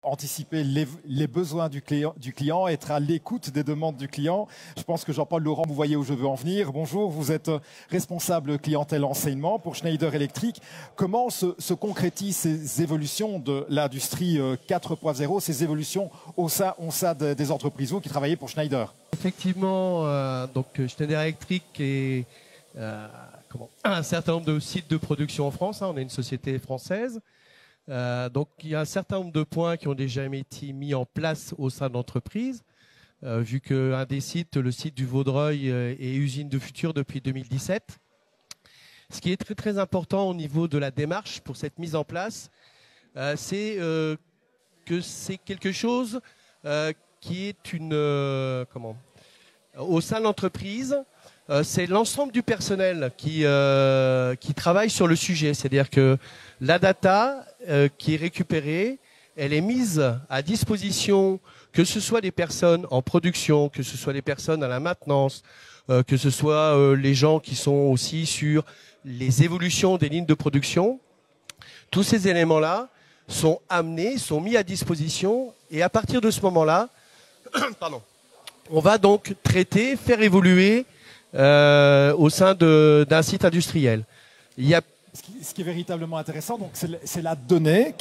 Anticiper les besoins du client, être à l'écoute des demandes du client. Je pense que Jean-Paul Laurent, vous voyez où je veux en venir. Bonjour, vous êtes responsable clientèle enseignement pour Schneider Electric. Comment se concrétisent ces évolutions de l'industrie 4.0, ces évolutions au sein des entreprises, vous qui travaillez pour Schneider? Effectivement, donc Schneider Electric est un certain nombre de sites de production en France. On est une société française. Donc il y a un certain nombre de points qui ont déjà été mis en place au sein de l'entreprise, vu qu'un des sites, le site du Vaudreuil, est usine de futur depuis 2017. Ce qui est très très important au niveau de la démarche pour cette mise en place, c'est que c'est quelque chose qui est au sein de l'entreprise, c'est l'ensemble du personnel qui travaille sur le sujet. C'est-à-dire que la data qui est récupérée, elle est mise à disposition, que ce soit des personnes en production, que ce soit des personnes à la maintenance, que ce soit les gens qui sont aussi sur les évolutions des lignes de production. Tous ces éléments-là sont amenés, sont mis à disposition, et à partir de ce moment-là, on va donc traiter, faire évoluer au sein d'un site industriel. Il y a ce qui est véritablement intéressant, donc c'est la donnée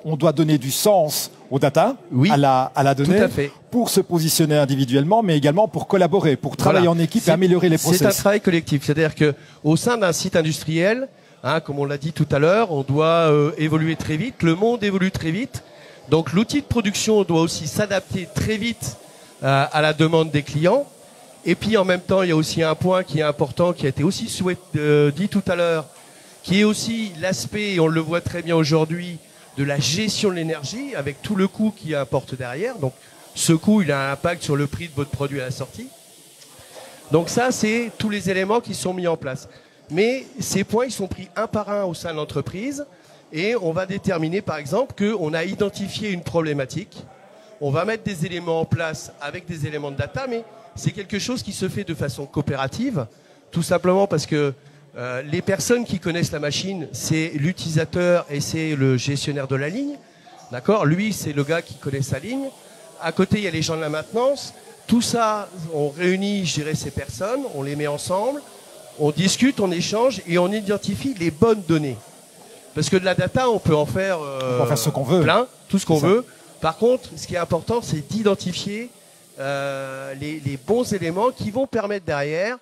on doit donner du sens aux data, oui, à la donnée, tout à fait, pour se positionner individuellement, mais également pour collaborer, pour travailler en équipe et améliorer les process. C'est un travail collectif, c'est-à-dire que au sein d'un site industriel, comme on l'a dit tout à l'heure, on doit évoluer très vite, le monde évolue très vite, donc l'outil de production doit aussi s'adapter très vite à la demande des clients. Et puis en même temps, il y a aussi un point qui est important, qui a été aussi dit tout à l'heure, qui est aussi l'aspect, et on le voit très bien aujourd'hui, de la gestion de l'énergie, avec tout le coût qui importe derrière. Donc ce coût, il a un impact sur le prix de votre produit à la sortie. Donc ça, c'est tous les éléments qui sont mis en place. Mais ces points, ils sont pris un par un au sein de l'entreprise, et on va déterminer par exemple qu'on a identifié une problématique, on va mettre des éléments en place avec des éléments de data, mais c'est quelque chose qui se fait de façon coopérative, tout simplement parce que les personnes qui connaissent la machine, c'est l'utilisateur et c'est le gestionnaire de la ligne. D'accord ? Lui, c'est le gars qui connaît sa ligne. À côté, il y a les gens de la maintenance. Tout ça, on réunit, je dirais, ces personnes, on les met ensemble, on discute, on échange et on identifie les bonnes données. Parce que de la data, on peut en faire, ce qu'on veut. Plein, tout ce qu'on veut. Par contre, ce qui est important, c'est d'identifier les bons éléments qui vont permettre derrière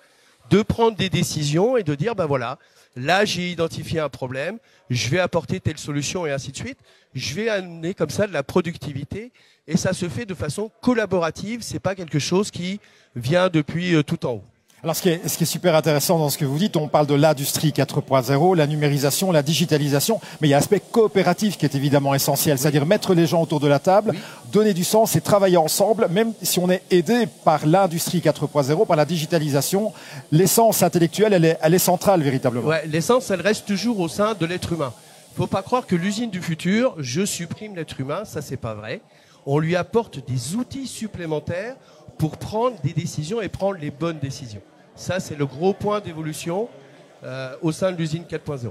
de prendre des décisions et de dire, ben voilà, là j'ai identifié un problème, je vais apporter telle solution et ainsi de suite. Je vais amener comme ça de la productivité et ça se fait de façon collaborative, c'est pas quelque chose qui vient depuis tout en haut. Alors ce qui est super intéressant dans ce que vous dites, on parle de l'industrie 4.0, la numérisation, la digitalisation, mais il y a l'aspect coopératif qui est évidemment essentiel, c'est-à-dire mettre les gens autour de la table, donner du sens et travailler ensemble, même si on est aidé par l'industrie 4.0, par la digitalisation, l'essence intellectuelle, elle est centrale véritablement. Ouais, l'essence, elle reste toujours au sein de l'être humain. Il ne faut pas croire que l'usine du futur, je supprime l'être humain, ça c'est pas vrai. On lui apporte des outils supplémentaires pour prendre des décisions et prendre les bonnes décisions. Ça, c'est le gros point d'évolution au sein de l'usine 4.0.